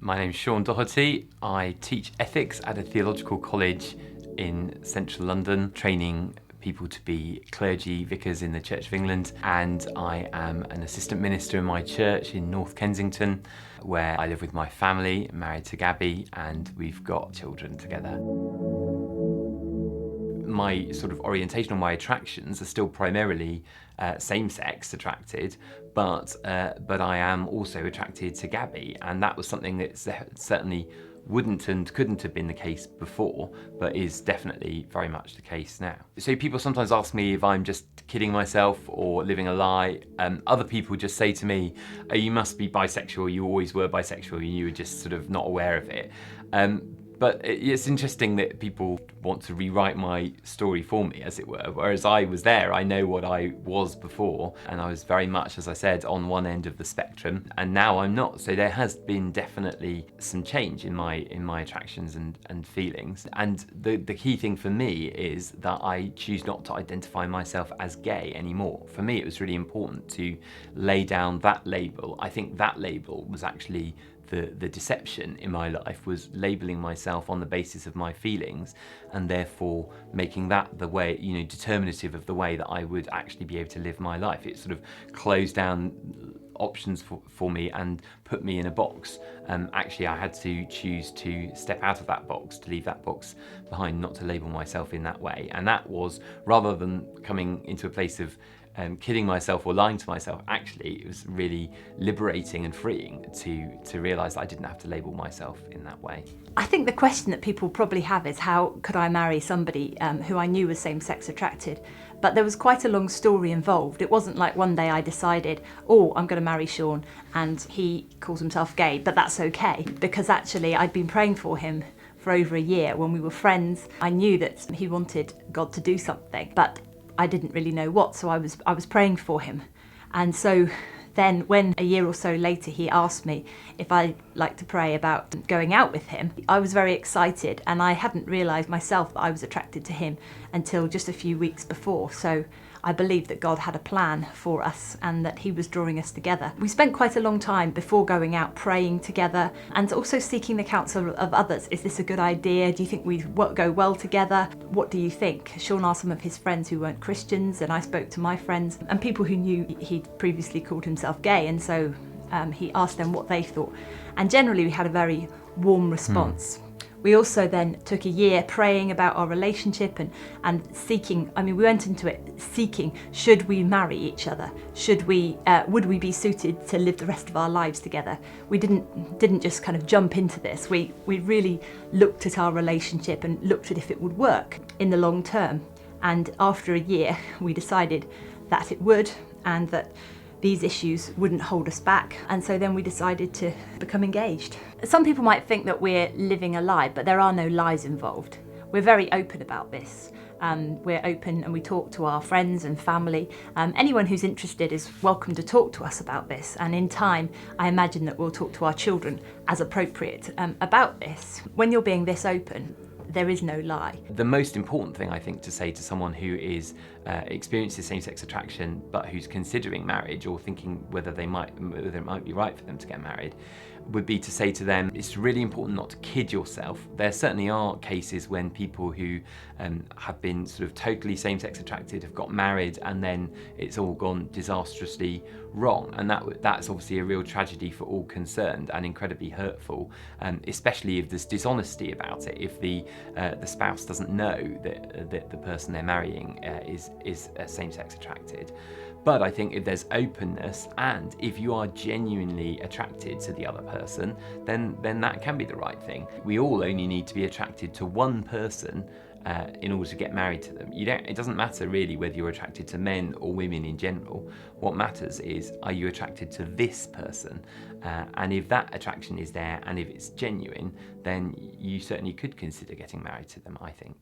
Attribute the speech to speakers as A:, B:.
A: My name's Sean Doherty. I teach ethics at a theological college in central London, training people to be clergy vicars in the Church of England, and I am an assistant minister in my church in North Kensington, where I live with my family, married to Gaby, and we've got children together. My sort of orientation or my attractions are still primarily same-sex attracted, but I am also attracted to Gaby, and that was something that certainly wouldn't and couldn't have been the case before, but is definitely very much the case now. So people sometimes ask me if I'm just kidding myself or living a lie. Other people just say to me, oh, you must be bisexual, you always were bisexual, and you were just sort of not aware of it. But it's interesting that people want to rewrite my story for me, as it were, whereas I was there, I know what I was before, and I was very much, as I said, on one end of the spectrum, and now I'm not. So there has been definitely some change in my attractions and feelings. And the key thing for me is that I choose not to identify myself as gay anymore. For me, it was really important to lay down that label. I think that label was actually the deception in my life, was labeling myself on the basis of my feelings and therefore making that the way, determinative of the way that I would actually be able to live my life. It sort of closed down options for me and put me in a box. Actually, I had to choose to step out of that box, to leave that box behind, not to label myself in that way. And that was, rather than coming into a place of kidding myself or lying to myself, actually it was really liberating and freeing to realise that I didn't have to label myself in that way.
B: I think the question that people probably have is, how could I marry somebody who I knew was same-sex attracted? But there was quite a long story involved. It wasn't like one day I decided, oh, I'm going to marry Sean and he calls himself gay, but that's okay. Because actually I'd been praying for him for over a year. When we were friends, I knew that he wanted God to do something, but I didn't really know what, so I was praying for him. And so then when a year or so later he asked me if I'd like to pray about going out with him, I was very excited, and I hadn't realised myself that I was attracted to him until just a few weeks before. So I believed that God had a plan for us and that he was drawing us together. We spent quite a long time before going out praying together and also seeking the counsel of others. Is this a good idea? Do you think we go well together? What do you think? Sean asked some of his friends who weren't Christians, and I spoke to my friends and people who knew he'd previously called himself gay, and so he asked them what they thought. And generally we had a very warm response. We also then took a year praying about our relationship and seeking, we went into it seeking, should we marry each other? Would we be suited to live the rest of our lives together? We didn't just kind of jump into this. We really looked at our relationship and looked at if it would work in the long term. And after a year, we decided that it would, and that these issues wouldn't hold us back, and so then we decided to become engaged. Some people might think that we're living a lie, but there are no lies involved. We're very open about this. We're open and we talk to our friends and family. Anyone who's interested is welcome to talk to us about this, and in time I imagine that we'll talk to our children as appropriate about this. When you're being this open, there is no lie.
A: The most important thing, I think, to say to someone who is experiences same-sex attraction but who's considering marriage or thinking whether it might be right for them to get married, would be to say to them, it's really important not to kid yourself. There certainly are cases when people who have been sort of totally same-sex attracted have got married and then it's all gone disastrously wrong, and that's obviously a real tragedy for all concerned and incredibly hurtful, especially if there's dishonesty about it, if the spouse doesn't know that the person they're marrying is same-sex attracted. But I think if there's openness and if you are genuinely attracted to the other person, then that can be the right thing. We all only need to be attracted to one person in order to get married to them. It doesn't matter really whether you're attracted to men or women in general. What matters is, are you attracted to this person? And if that attraction is there and if it's genuine, then you certainly could consider getting married to them, I think.